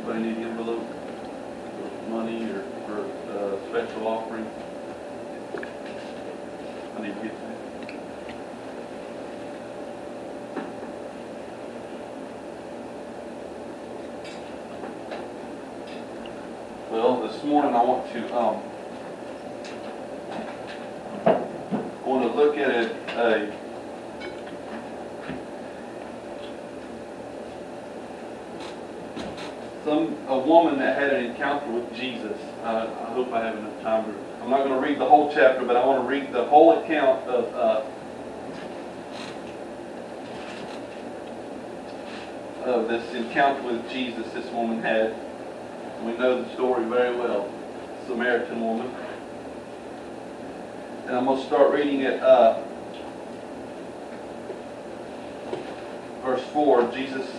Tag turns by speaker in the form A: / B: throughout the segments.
A: Anybody need an envelope for money or for special offering? I need to get that. Well, this morning I want to look at a woman that had an encounter with Jesus. I hope I have enough time to. I'm not going to read the whole chapter, but I want to read the whole account of this encounter with Jesus this woman had. We know the story very well. Samaritan woman. And I'm going to start reading it. Verse 4. Jesus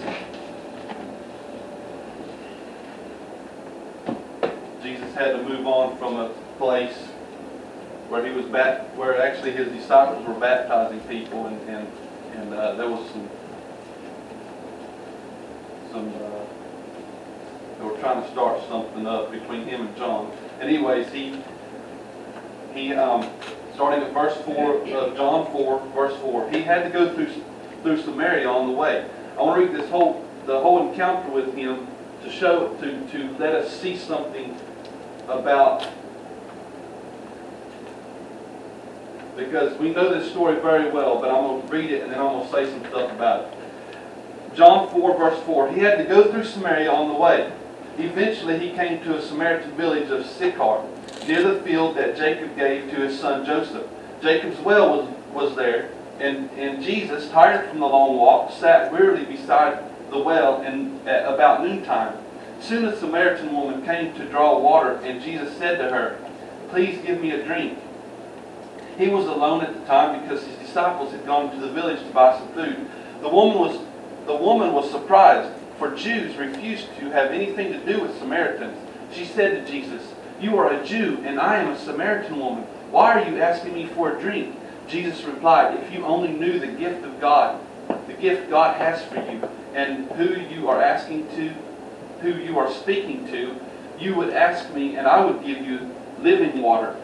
A: had to move on from a place where he was where actually his disciples were baptizing people, and there was some they were trying to start something up between him and John. Anyways, he starting at verse 4 of John 4, verse 4, he had to go through Samaria on the way. I want to read the whole encounter with him to show to let us see something about, because we know this story very well, but I'm going to read it and then I'm going to say some stuff about it. John 4, verse 4, he had to go through Samaria on the way. Eventually he came to a Samaritan village of Sychar, near the field that Jacob gave to his son Joseph. Jacob's well was there, and Jesus, tired from the long walk, sat wearily beside the well at about noontime. Soon a Samaritan woman came to draw water, and Jesus said to her, "Please give me a drink." He was alone at the time because his disciples had gone to the village to buy some food. The woman was surprised, for Jews refused to have anything to do with Samaritans. She said to Jesus, "You are a Jew, and I am a Samaritan woman. Why are you asking me for a drink?" Jesus replied, "If you only knew the gift of God, the gift God has for you, and who you are speaking to, you would ask me, and I would give you living water.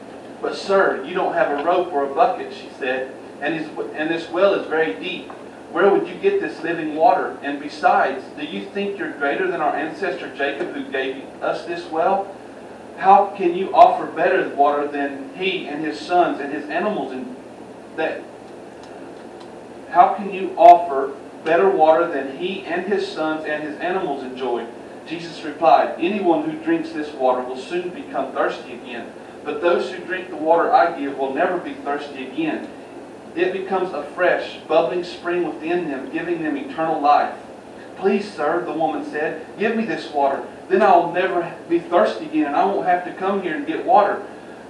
A: But sir, you don't have a rope or a bucket," she said, and this well is very deep. Where would you get this living water? And besides, do you think you're greater than our ancestor Jacob, who gave us this well? How can you offer better water than he and his sons and his animals? How can you offer better water than he and his sons and his animals enjoy? Jesus replied, "Anyone who drinks this water will soon become thirsty again. But those who drink the water I give will never be thirsty again. It becomes a fresh, bubbling spring within them, giving them eternal life." "Please, sir," the woman said, "give me this water. Then I'll never be thirsty again, and I won't have to come here and get water."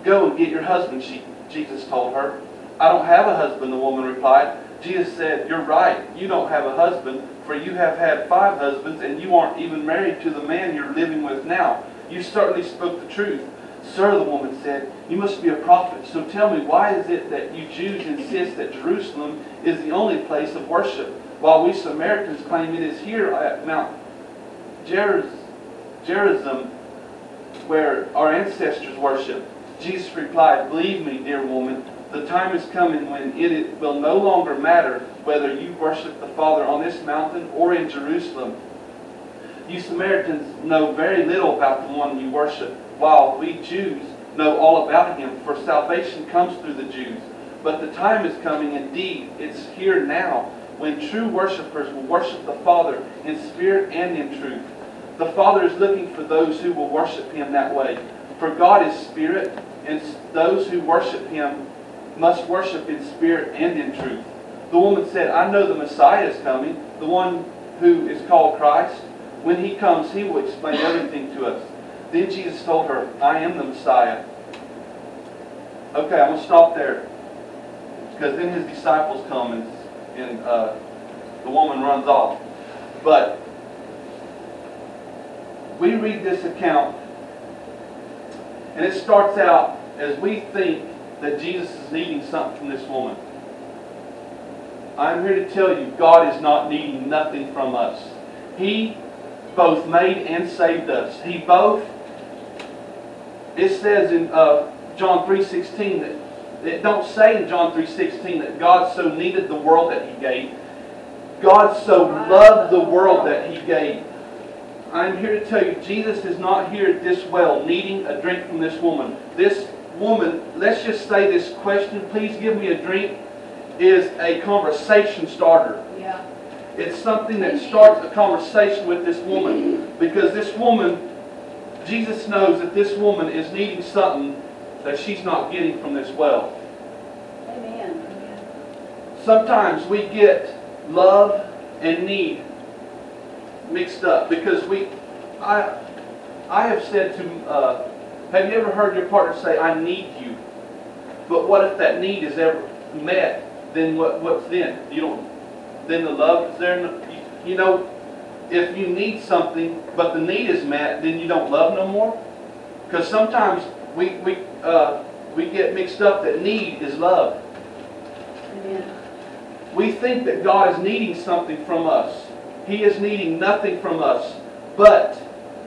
A: "Go and get your husband," Jesus told her. "I don't have a husband," the woman replied. Jesus said, "You're right. You don't have a husband, for you have had 5 husbands, and you aren't even married to the man you're living with now. You certainly spoke the truth." "Sir," the woman said, "you must be a prophet. So tell me, why is it that you Jews insist that Jerusalem is the only place of worship, while we Samaritans claim it is here at Mount Gerizim, where our ancestors worship?" Jesus replied, "Believe me, dear woman, the time is coming when it will no longer matter whether you worship the Father on this mountain or in Jerusalem. You Samaritans know very little about the one you worship, while we Jews know all about him, for salvation comes through the Jews. But the time is coming, indeed, it's here now, when true worshipers will worship the Father in spirit and in truth. The Father is looking for those who will worship him that way. For God is spirit, and those who worship him must worship in spirit and in truth." The woman said, "I know the Messiah is coming, the one who is called Christ. When he comes, he will explain everything to us." Then Jesus told her, "I am the Messiah." Okay, I'm going to stop there, because then his disciples come and the woman runs off. But we read this account, and it starts out as we think that Jesus is needing something from this woman. I'm here to tell you, God is not needing nothing from us. He both made and saved us. He both, it says in John 3:16 that, it don't say in John 3:16 that God so needed the world that He gave. God so loved the world that He gave. I'm here to tell you, Jesus is not here at this well needing a drink from this woman. This woman, let's just say this question, please give me a drink, is a conversation starter.
B: Yeah.
A: It's something that starts a conversation with this woman. Because this woman, Jesus knows that this woman is needing something that she's not getting from this well.
B: Amen.
A: Sometimes we get love and need mixed up because I have said to, have you ever heard your partner say, I need you? But what if that need is ever met? Then what's then? You don't, then the love is there. You know, if you need something, but the need is met, then you don't love no more. Because sometimes we get mixed up that need is love.
B: Amen.
A: We think that God is needing something from us. He is needing nothing from us. But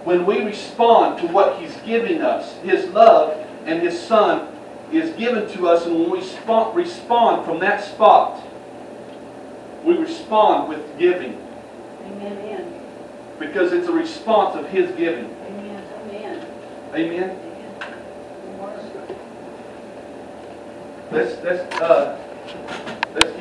A: when we respond to what He's giving us, His love and His Son is given to us, and when we respond from that spot, we respond with giving.
B: Amen.
A: Because it's a response of His giving.
B: Amen. Amen.
A: Amen.
B: Amen.
A: Let's